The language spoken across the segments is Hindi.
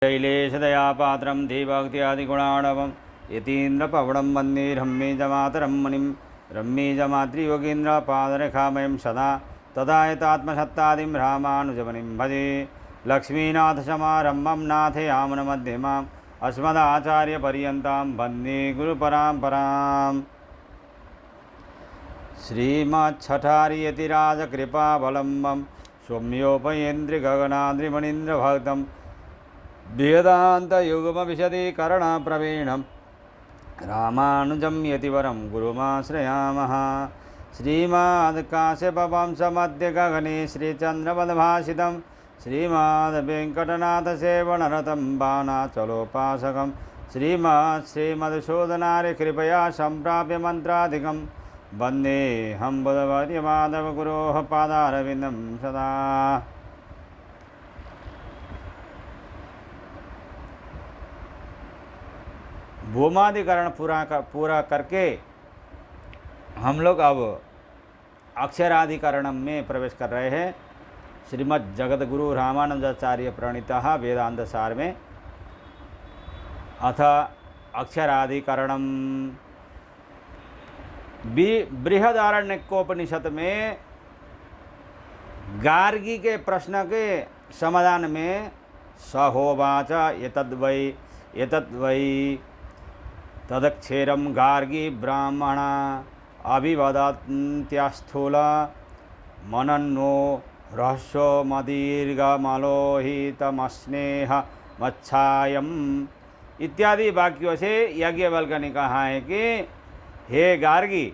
शैलेशदयापात्रं धीभक्त्यादिगुणाणवं यतीन्द्रपवनं वन्दे रम्मीजमातरं मुनिं रम्मीजमातृयोगीन्द्रपादरेखामयं सदा तदायतात्मसत्तादिं रामानुजमुनिं भजे। लक्ष्मीनाथसमारम्भं नाथयामुनमध्यमाम् अस्मदाचार्यपर्यन्तां वन्दे गुरुपरम्पराम्। श्रीमच्छठारियतिराजकृपावलम्बं सौम्योपयेन्द्रिगगनाद्रिमणीन्द्रभक्तं वेदान्तयुग्मविशदीकरणप्रवीणं रामानुजं यतिवरं गुरुमाश्रयामः। श्रीमद्काश्यपवंशमध्यगगने श्रीचन्द्रपदभासितं श्रीमद्वेङ्कटनाथसेवनरतं बाणाचलोपासकं श्रीमद्मधुसूदनार्यकृपया सम्प्राप्य मन्त्राधिकं वन्देऽहं बुधवर्यमाधवगुरोः पादारविन्दं सदा। भूमाधिकरण पूरा करके हम लोग अब अक्षराधिकरण में प्रवेश कर रहे हैं। श्रीमद् जगद्गुरु रामानुजाचार्य प्रणीतः वेदांत सार में अथ अक्षराधिकरणम। बृहदारण्यकोपनिषद में गार्गी के प्रश्न के समाधान में सहोवाच एतद्वै तदक्षेरं गार्गी ब्राह्मणा अभिवदन्त्यस्थूल मनन्नो रहस्यो मदीर्घमलोहितमस्नेह मच्छायम इत्यादि वाक्यों से याज्ञवल्क्य ने कहा है कि हे गार्गी,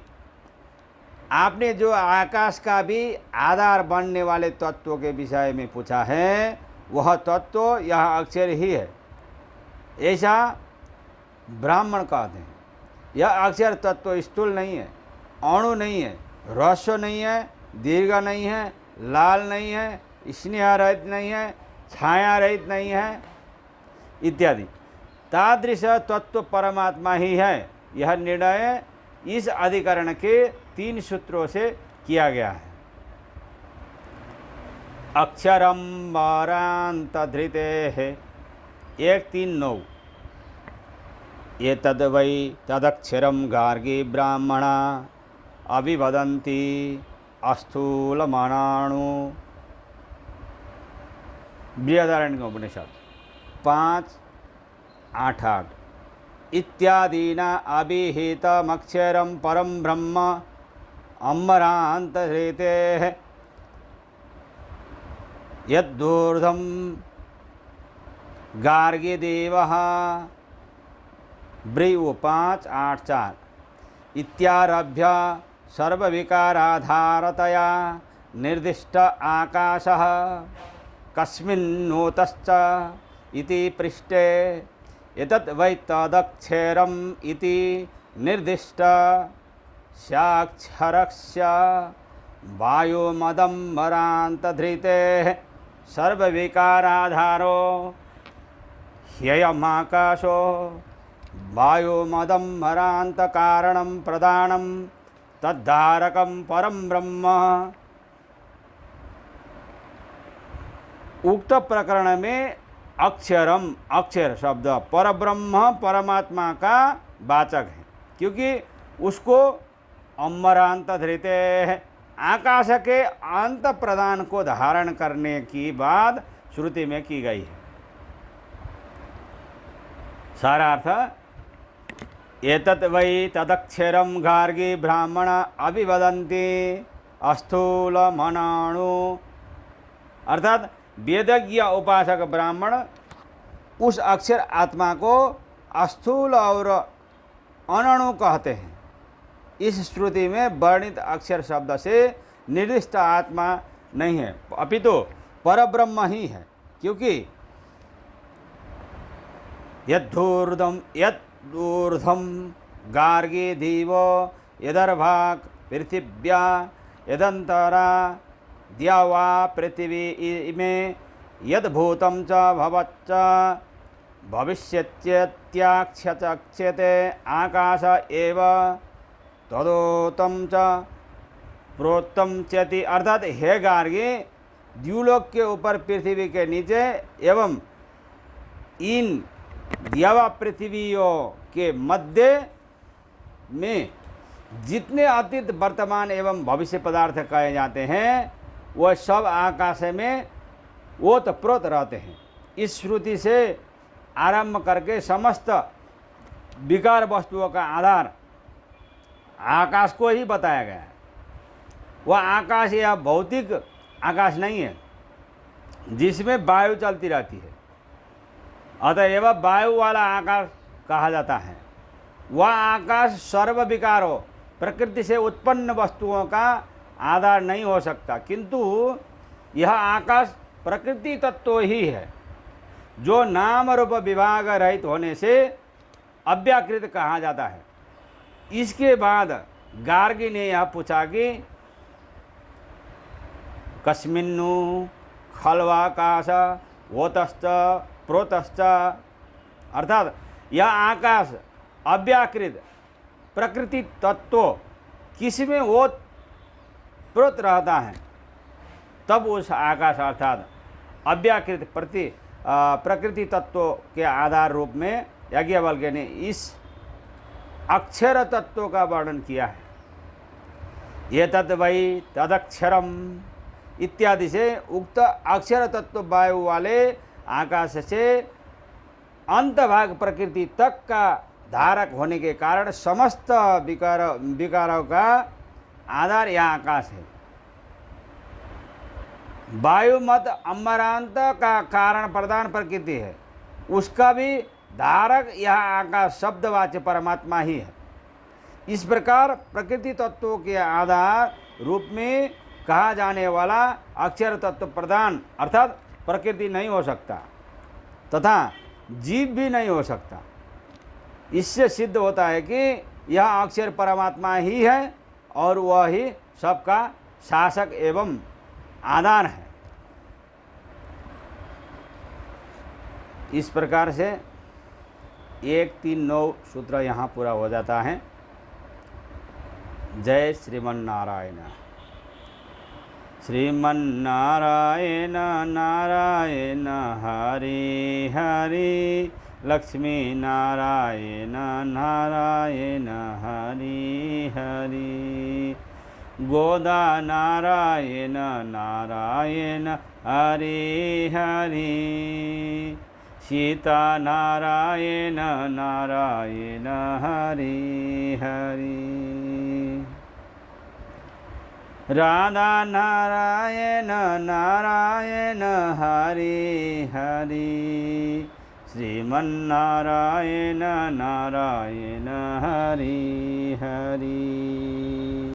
आपने जो आकाश का भी आधार बनने वाले तत्वों के विषय में पूछा है, वह तत्व यह अक्षर ही है, ऐसा ब्राह्मण कहते हैं। यह अक्षर तत्व स्थूल नहीं है, अणु नहीं है, रहस्य नहीं है, दीर्घ नहीं है, लाल नहीं है, स्नेह रहित नहीं है, छाया रहित नहीं है इत्यादि। तादृश तत्व परमात्मा ही है। यह निर्णय इस अधिकरण के 3 सूत्रों से किया गया है। अक्षरम वारांत धृते है 139। ये तद्वै तदक्षरम गार्गी ब्राह्मणा अभिवदन्ति अस्थूलमानाणु। बृहदारण्यकोपनिषद 5:8 इत्यादीना अभिहितमक्षरं परं ब्रह्म अमरान्तहृतेः यद्दूर्ध्वं गार्गीदेवः। ब्रीउ 5:8-4 इत्यारभ्य सर्वविकाराधारतया निर्दिष्ट आकाशः कस्मिन्नोतश्च इति पृष्ठे एतद् वै तदक्षरम् इति निर्दिष्ट साक्षरस्य वायुमदम्बरान्तधृतेः सर्वविकाराधारो ह्ययमाकाशो वायुमदम्बरान्तकारणं प्रधानं तद्धारकं परं ब्रह्म। उक्त प्रकरण में अक्षरम, अक्षर शब्द परब्रह्म परमात्मा का वाचक है, क्योंकि उसको अमरांत धृते है, आकाश के अंत प्रदान को धारण करने की बात श्रुति में की गई है। सारा अर्थ एतत् वै तदक्षरं गार्गी ब्राह्मण अभिवदन्ति अस्थूलमनाणु। अर्थात वेदज्ञ उपासक ब्राह्मण उस अक्षर आत्मा को अस्थूल और अनणु कहते हैं। इस श्रुति में वर्णित अक्षर शब्द से निर्दिष्ट आत्मा नहीं है, अपितु परब्रह्म ही है, क्योंकि यद्ऊर्ध्वं गार्गी दिवो यदर्भाक् पृथिव्या यदंतरा द्यावा पृथिवी इमे यद्भूतं च भवच्च भविष्यत्यत्याक्षते आकाश एव तदोतं च प्रोत्तम चेति। अर्थात हे गार्गी, द्युलोक के ऊपर पृथ्वी के नीचे एवं इन द्यावा पृथ्वियों के मध्य में जितने अतीत वर्तमान एवं भविष्य पदार्थ कहे जाते हैं वह सब आकाश में ओतप्रोत रहते हैं। इस श्रुति से आरंभ करके समस्त विकार वस्तुओं का आधार आकाश को ही बताया गया है। वह आकाश या भौतिक आकाश नहीं है जिसमें वायु चलती रहती है, अतएव वायु वाला आकाश कहा जाता है। वह आकाश सर्व विकारों प्रकृति से उत्पन्न वस्तुओं का आधार नहीं हो सकता, किंतु यह आकाश प्रकृति तत्व ही है जो नाम रूप विभाग रहित होने से अव्याकृत कहा जाता है। इसके बाद गार्गी ने यह पूछा कि कस्मिन्नु खल्वाकाश वोतश्च प्रोतश्च, अर्थात यह आकाश अव्याकृत प्रकृति तत्व किसमें ओत प्रोत रहता है, तब उस आकाश अर्थात अव्याकृत प्रकृति तत्व के आधार रूप में याज्ञवल्क्य ने इस अक्षर तत्व का वर्णन किया है। ये तद वही तदक्षरम इत्यादि से उक्त अक्षर तत्व वायु वाले आकाश से अंतभाग प्रकृति तक का धारक होने के कारण समस्त विकारों का आधार यह आकाश है। वायु मत अमरांत का कारण प्रधान प्रकृति है, उसका भी धारक यह आकाश शब्दवाच्य परमात्मा ही है। इस प्रकार प्रकृति तत्वों के आधार रूप में कहा जाने वाला अक्षर तत्व प्रधान अर्थात प्रकृति नहीं हो सकता तथा जीव भी नहीं हो सकता। इससे सिद्ध होता है कि यह अक्षर परमात्मा ही है और वह ही सबका शासक एवं आधार है। इस प्रकार से 139 सूत्र यहाँ पूरा हो जाता है। जय श्रीमन्नारायण। श्रीमन्नारायण नारायण हरि हरि, लक्ष्मी नारायण नारायण हरि हरि, गोदा नारायण नारायण हरि हरि, सीता नारायण नारायण हरि हरि, राधा नारायण नारायण हरि हरि, श्रीमन्नारायण नारायण हरि हरि।